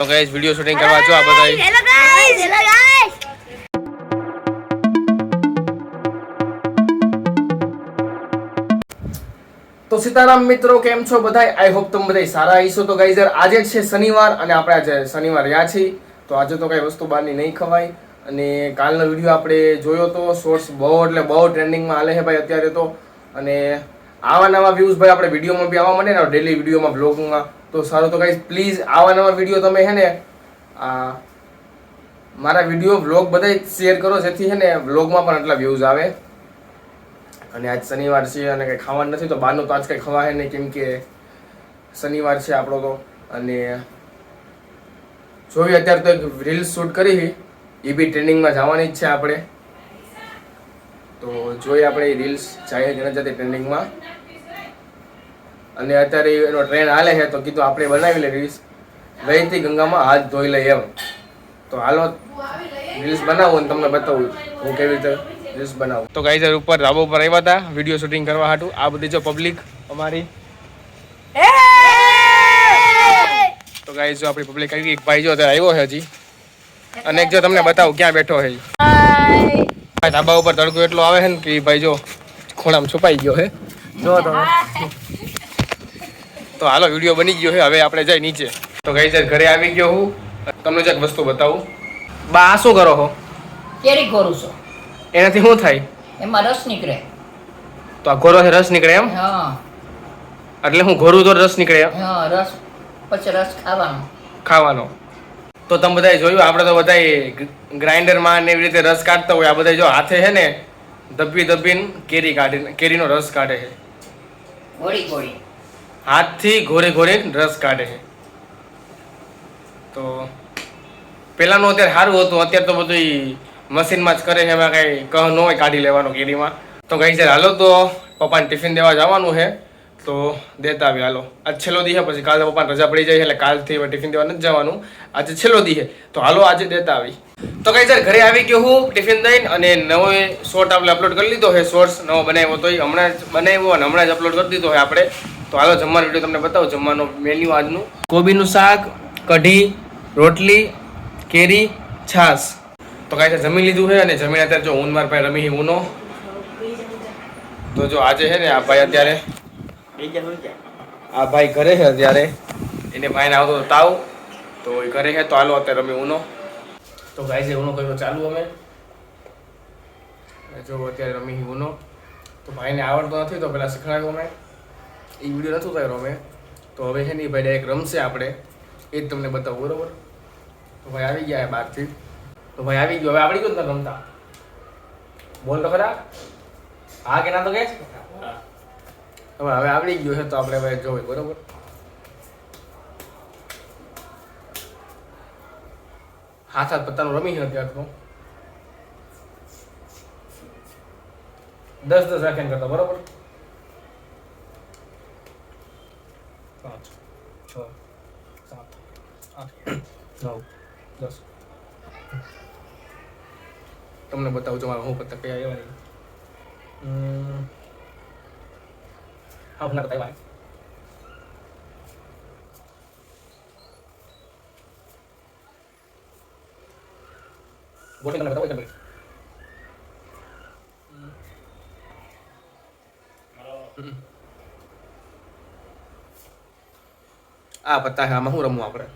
તો guys video shooting કરવા જો આ બધા હેલો ગાઈસ તો સીતારામ મિત્રો, કેમ છો બધા? આઈ હોપ તમે બધા સારા હશો. તો ગાઈઝ આજે છે શનિવાર અને આપણે આજે શનિવાર રહ્યા છીએ. તો આજે તો કઈ વસ્તુ બહારની નહીં ખવાય. અને કાલનો વિડીયો આપણે જોયો તો શોર્ટ્સ બહુ એટલે બહુ ટ્રેન્ડિંગમાં હાલે છે ભાઈ અત્યારે તો. અને આવા નવા વ્યૂઝ ભાઈ આપણે વિડીયોમાં બી આવવા માંડે ને ડેલી વિડીયોમાં બ્લોગમાં, તો સારું. તો ગાઈઝ પ્લીઝ આવા નવા વિડીયો તમે છે ને મારા વિડીયો વ્લોગ બધા શેર કરો, જેથી છે ને વ્લોગમાં પણ એટલા વ્યૂઝ આવે. અને આજ શનિવાર છે અને કંઈ ખાવાનું નથી, તો બહારનું તો આજ કંઈ ખવાય નહીં, કેમ કે શનિવાર છે આપણો તો. અને જોઈ અત્યારે તો એક રીલ્સ શૂટ કરી, એ બી ટ્રેન્ડિંગમાં જવાની જ છે આપણે. તો જોઈએ આપણે એ રીલ્સ જાય કે ન જતી ટ્રેન્ડિંગમાં. અને અત્યારે એનો ટ્રેન્ડ હાલે છે, તો કીધું આપણે બનાવી લે રીલ્સ, વહીથી ગંગામાં હાથ ધોઈ લઈએ એમ. તો હાલો રીલ્સ બનાવું અને તમને બતાવું હું કેવી રીતે રીલ્સ બનાવું. તો ગાઈઝ ઉપર ધાબા ઉપર આવ્યા હતા વિડીયો શૂટિંગ કરવા હાટું. આ બધી જો પબ્લિક અમારી. તો ગાઈઝ જો આપણી પબ્લિક આવી ગઈ. એક ભાઈ જો અત્યારે આવ્યો છે હજી, અને એક જો તમને બતાવું ક્યાં બેઠો છે. ધાબા ઉપર તડકો એટલો આવે છે ને કે ભાઈ જો ખૂણામાં છુપાઈ ગયો છે. જો તમે તો હાલો વિડીયો બની ગયો છે, હવે આપણે જાય નીચે. તો ગાઈઝ ઘરે આવી ગયો હું, તમને જ એક વસ્તુ બતાવું. બા આ શું કરો છો? કેરી ઘોરું છું. એનાથી શું થાય? એમાં રસ નીકળે. તો આ ઘોરો રસ નીકળે એમ? હા એટલે હું ઘોરું તો રસ નીકળે એમ? હા, રસ પછી રસ ખાવાનો. તો તમે બધા જોયું, આપણે તો બધા ગ્રાઇન્ડરમાં ને એવી રીતે રસ કાઢતા હોય. આ બધા જો હાથે છે ને દબીને કેરી કાઢીને કેરીનો રસ કાઢે છે. ગોળી ગોળી હાથથી ઘોરે રસ કાઢે છે. તો પેલાનું અત્યારે સારું હતું, અત્યારે તો બધું મશીનમાં જ કરે છે. એમાં કઈ કહ ન હોય કાઢી લેવાનો કેરીમાં. તો કઈ છે હાલો, તો પપ્પાને ટિફિન દેવા જવાનું છે, તો દેતા આવી હાલો. આજ છેલ્લો દી છે, પછી કાલે પપ્પાને રજા પડી જાય એટલે કાલથી ટિફિન દેવા નથી જવાનું. આજે છેલ્લો દી છે, તો હાલો આજે દેતા આવી. તો કઈ સર ઘરે આવી ગયો હું ટિફિન દઈને, અને નવો શોર્ટ આપણે અપલોડ કરી લીધો છે. શોર્ટ્સ નવો બનાવ્યો તો હમણાં જ બનાવ્યો અને હમણાં જ અપલોડ કરી દીધો છે આપણે. તો હાલો જમવાનો વિડીયો તમને બતાવો. જમવાનો મેન્યુ આજનું: કોબીનું શાક, કઢી, રોટલી, કેરી, છાશ. તો કાંઈ છે જમી લીધું છે, અને જમીને અત્યારે જો ઊન માર પાસે રમી ઊનો. તો જો આજે છે ને આ ભાઈ અત્યારે આ ભાઈ ઘરે છે અત્યારે, એને ભાઈને આવતો તાવ, તો એ ઘરે છે. તો હાલો અત્યારે રમી ઊનો. તો ગાય છે ઊનો કર્યો ચાલુ અમે. જો અત્યારે રમી ઊનો. તો ભાઈને આવડતો નથી, તો પેલા શીખવાડ્યો અમે. એ વિડીયો નહોતું કર્યો અમે. તો હવે છે ને ભાઈ ડાયરેક્ટ રમશે આપણે, એ જ તમને બતાવું, બરોબર? તો ભાઈ આવી ગયા બહારથી. તો ભાઈ આવી ગયો, હવે આવડી ગયું ને રમતા? બોલ તો ખરા, હા કે ના? તો કે હવે આવડી ગયો છે, તો આપણે હવે જોઈએ, બરોબર? હાથ પત્તાનું રમી છે અત્યારે તો 10 રાખીને કરતા, બરોબર? 5 6 7 8 9 10. તમને બતાવું છું મારા હું પત્તા કયા આવ્યા નહીં. હા ના બતાવ્યા. ગોઠવી તમને બતાવું. આ પત્તા છે, આમાં શું રમવું આપણે?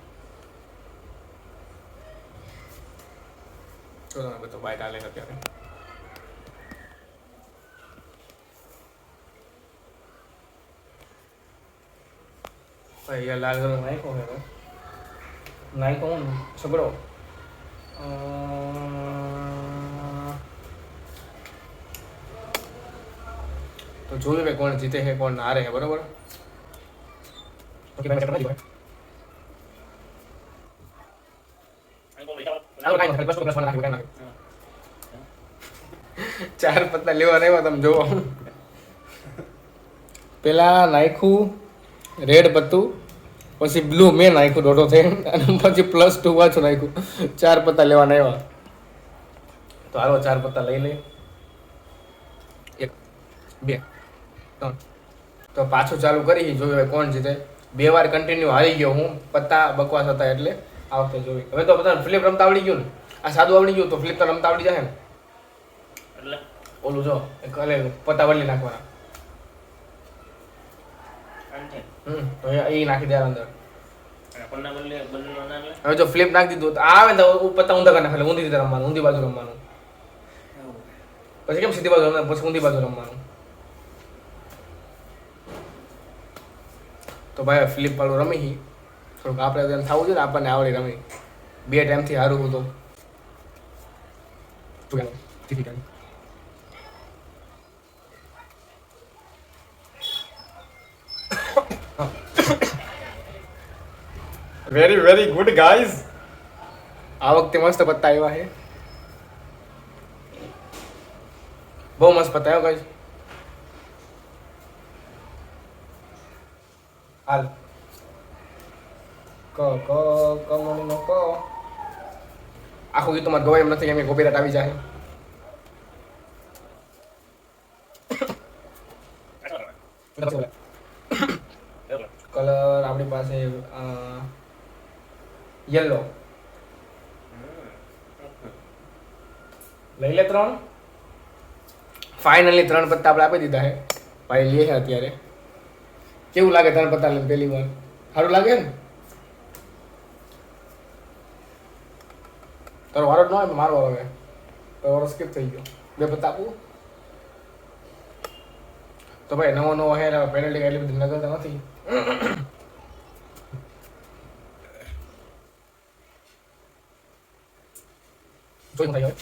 જો તમે બધો બાઈક આલે અત્યારે. ભાઈ યાર લાલ રંગ નાખ્યો હવે. નાખ્યો હું છબડો. તો જોયું ભાઈ કોણ જીતે છે કોણ હારે છે, બરોબર? ચાર પત્તા લેવા આવ્યા, તમે જોવો. પેલા નાખ્યું રેડ પત્તું, પછી બ્લુ મેં નાખ્યું દોઢો થઈ, અને પછી +2 પાછું નાખ્યું. 4 પત્તા લેવાના આવ્યા. તો હાલો 4 પત્તા લઈ લે. 1 2 3. તો પાછું ચાલુ કરી જોયું કોણ જીતે. 2 વાર કન્ટિન્યુ હારી ગયો હું, પત્તા બકવાસ હતા એટલે. આ વખતે જોઈ. હવે તો બધાને ફ્લિપ રમતા આવડી ગયું ને. આ સાદું આવડી ગયું તો ફ્લિપ તો રમતા આવડી જાય ને. એટલે ઓલું જો એક અલે પત્તા બદલી નાખવાના. આંટે તો એ નાખી દે અંદર. અને પન્ના બદલવા ના લે. હવે જો ફ્લિપ નાખી દીધું તો આ આવે ને તો પત્તા ઊંધા કરી નાખે એટલે ઊંધી રીતે રમવાનું, ઊંધી બાજુ રમવાનું. પછી કેમ સીધી બાજુ રમવાનું, પછી ઊંધી બાજુ રમવાનું. તો ભાઈ ફ્લિપ વાળું રમી હી થોડુંક આપણે એમ થવું જોઈએ ને આપણને આવડી રમી 2 ટાઈમથી હારું હું તો વેરી વેરી ગુડ ગાઈઝ. આ વખતે મસ્ત પત્તા આવ્યા છે, બહુ મસ્ત પત્તા આવ્યો ગાઈઝ. હાલ કમણી નો કો આખું ગીત તમારે ગવાય એમ નથી, એમ કોપીરાઇટ આવી જાય. કલર આપણી પાસે યલો. લઈ લે 3. ફાઇનલી 3 પત્તા આપણે આપી દીધા છે ભાઈ. લે છે અત્યારે. કેવું લાગે 3 પત્તા લઈને પહેલી વાર? સારું લાગે ને? તારો વારો ન હોય, મારો વારો હવે. તો વારો સ્કીપ થઈ ગયો. 2 પત્તા આપું તો ભાઈ નવો હે પેનલ્ટી એટલી બધી નગરતા નથી. જોઈ થઈ ગયો.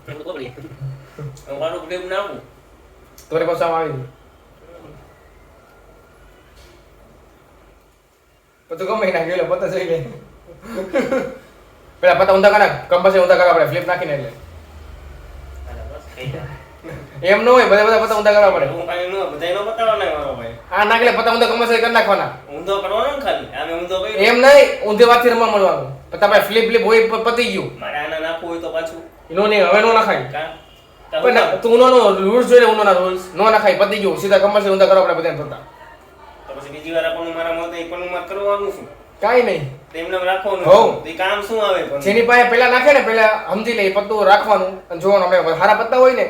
એટલું તો બળી. અમારું બ્લેમ ના આવું. તોરે પાછા આવી ગયું. તો ગમે ના ગયેલો પતા જઈ લે. પેલા પતા ઊંધા કરા, કંપાસે ઊંધા કરા આપણે ફ્લિપ નાખીને એટલે. અને બસ થઈ જાય. એમ ન હોય, બધા પતા ઊંધા કરવા પડે. હું કાંઈ ન બધાયનો બતાવવાના મારો ભાઈ. આ નાખલે પતા ઊંધા કંપાસે કરી નાખવાના. ઊંધો કરવાનો ને ખાલી. આમે ઊંધો કર્યો. એમ નહીં, ઊંધે વાતથી રમવા મળવાનું. પતા ભાઈ ફ્લિપ હોય પતી ગયું. મારે આના નાખવું હોય તો પાછું એનો નહીં, હવે નો નખાય. કા પણ તું નો રૂલ્સ જોઈ લે, ઉનોના રૂલ્સ નો નખાય, પતી ગયું. સીધા કંપાસે ઊંધા કરવા આપણે બધાને પતા. તો પછી બીજી વાર આપણને મારા મોતે એ પણ માર કરવાનું શું? કાઈ નહીં. તેમને રાખવાનું. હોવ. તો એ કામ શું આવે પણ? જેની પાસે પેલા નાખે ને પેલા સમજી લે, પત્તું રાખવાનું અને જોવાનું. આપણે સારા પત્તા હોય ને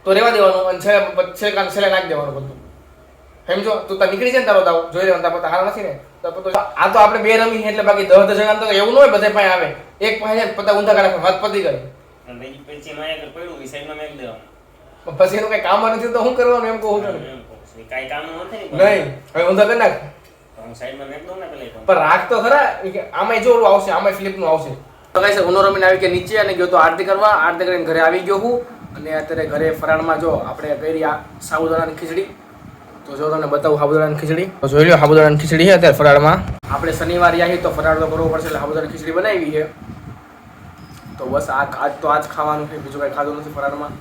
તો રેવા દેવાનું અને છેલ્લે નાખી દેવાનું પત્તું. સમજો તું તાર નીકળી જાય ને તારો દાવ જોઈ લેવાનું. તાર પત્તા સારા નથી ને તો પત્તું. આ તો આપણે 2 રમી એટલે બાકી 10 જણા તો એવું ન હોય બધે પાસે આવે. એક પાસે પત્તા ઊંધા કાઢે વાત પતી ગઈ. અને બીજી પેન્સી માં આગળ પડ્યું એ સાઈડમાં મેક દેવાનું. પછી એનું કઈ કામ નથી તો શું કરવાનું એમ કહું છું. એમ કહું છું. એ કાંઈ કામનું નથી ને. નહીં હવે ઊંધા કરી નાખ. તો હું સાઈડમાં મેક દઉં ને પેલા પણ. પણ રાખ તો ખરા. આમાં જો ઓલું આવશે, આમાં ફ્લિપ નું આવશે. તો ગાઈસ ઉનો રમીને આવી કે નીચે અને ગયો તો આરતી કરવા. આરતી કરીને ઘરે આવી ગયો હું અને અત્યારે ઘરે ફરાળમાં જો આપણે કરી આ સાબુદાણાની ખીચડી. તો જો તમને બતાવું સાબુદાણાની ખીચડી. તો જોઈ લો સાબુદાણાની ખીચડી છે અત્યારે ફરાળમાં. આપણે શનિવાર આવી તો ફરાળ તો કરવો પડશે એટલે સાબુદાણાની ખીચડી બનાવી છે. તો બસ આજ ખાવાનું છે, બીજું કઈ ખાધું નથી ફરાળમાં.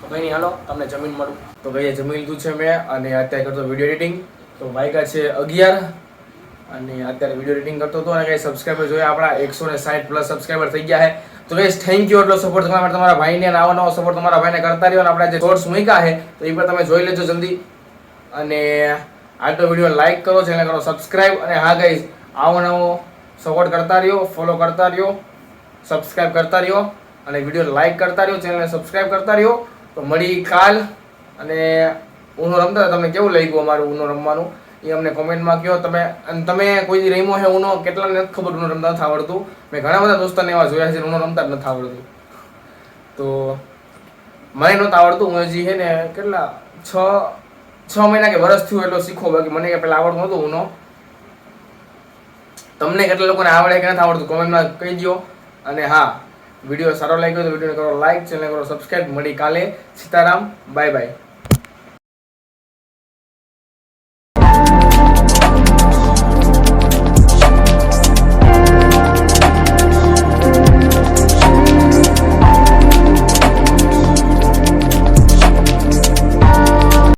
તો કંઈ નહીં, હાલો તમને જમીન મળું. તો ભાઈ જમી લીધું છે મેં અને અત્યારે કરતો વિડીયો એડિટિંગ. તો વાગ્યા છે 11 અને અત્યારે વિડીયો એડિટિંગ કરતો હતો અને કઈ સબસ્ક્રાઈબર જોઈએ આપણા 160+ સબસ્ક્રાઈબર થઈ ગયા છે. તો ગાઈસ થેન્ક યુ એટલો સપોર્ટ તમારા ભાઈને અને આવો નવો સપોર્ટ તમારા ભાઈને કરતા રહ્યો. અને આપણા જે શોર્ટ્સ મૂક્યા છે તો એ પણ તમે જોઈ લેજો જલ્દી. અને આજનો વિડીયો લાઈક કરો, ચેનલ કરો સબસ્ક્રાઈબ. અને હા ગાઈસ આવો નવો સપોર્ટ કરતા રહ્યો, ફોલો કરતા રહ્યો, સબસ્ક્રાઈબ કરતા રહ્યો અને વિડીયો લાઈક કરતા રહ્યો, ચેનલને સબસ્ક્રાઈબ કરતા રહ્યો. તો મળી કાલ. અને ઉનો રમતા તમને કેવું લાગ્યું અમારું ઉનો રમવાનું એ અમને કોમેન્ટમાં કહો તમે. અને તમે કોઈ દી રમ્યો છે ઉનો? કેટલાને નથી ખબર ઉનો રમતા નથી આવડતું. મેં ઘણા બધા દોસ્તાને એવા જોયા છે ઉનો રમતા જ નથી આવડતું. તો મને નહોતું આવડતું. હું હજી છે ને કેટલા 6 મહિના કે વર્ષ થયું એટલો શીખો. બાકી મને કે પેલા આવડતું નહોતું ઉનો. તમને કેટલા લોકોને આવડે કે નથી આવડતું કોમેન્ટમાં કહી દો. અને હા, વિડીયો સારો લાગ્યો તો વિડીયોને કરો લાઈક, ચેનલ કરો સબસ્ક્રાઈબ. મળી કાલે. Sitaram, bye bye.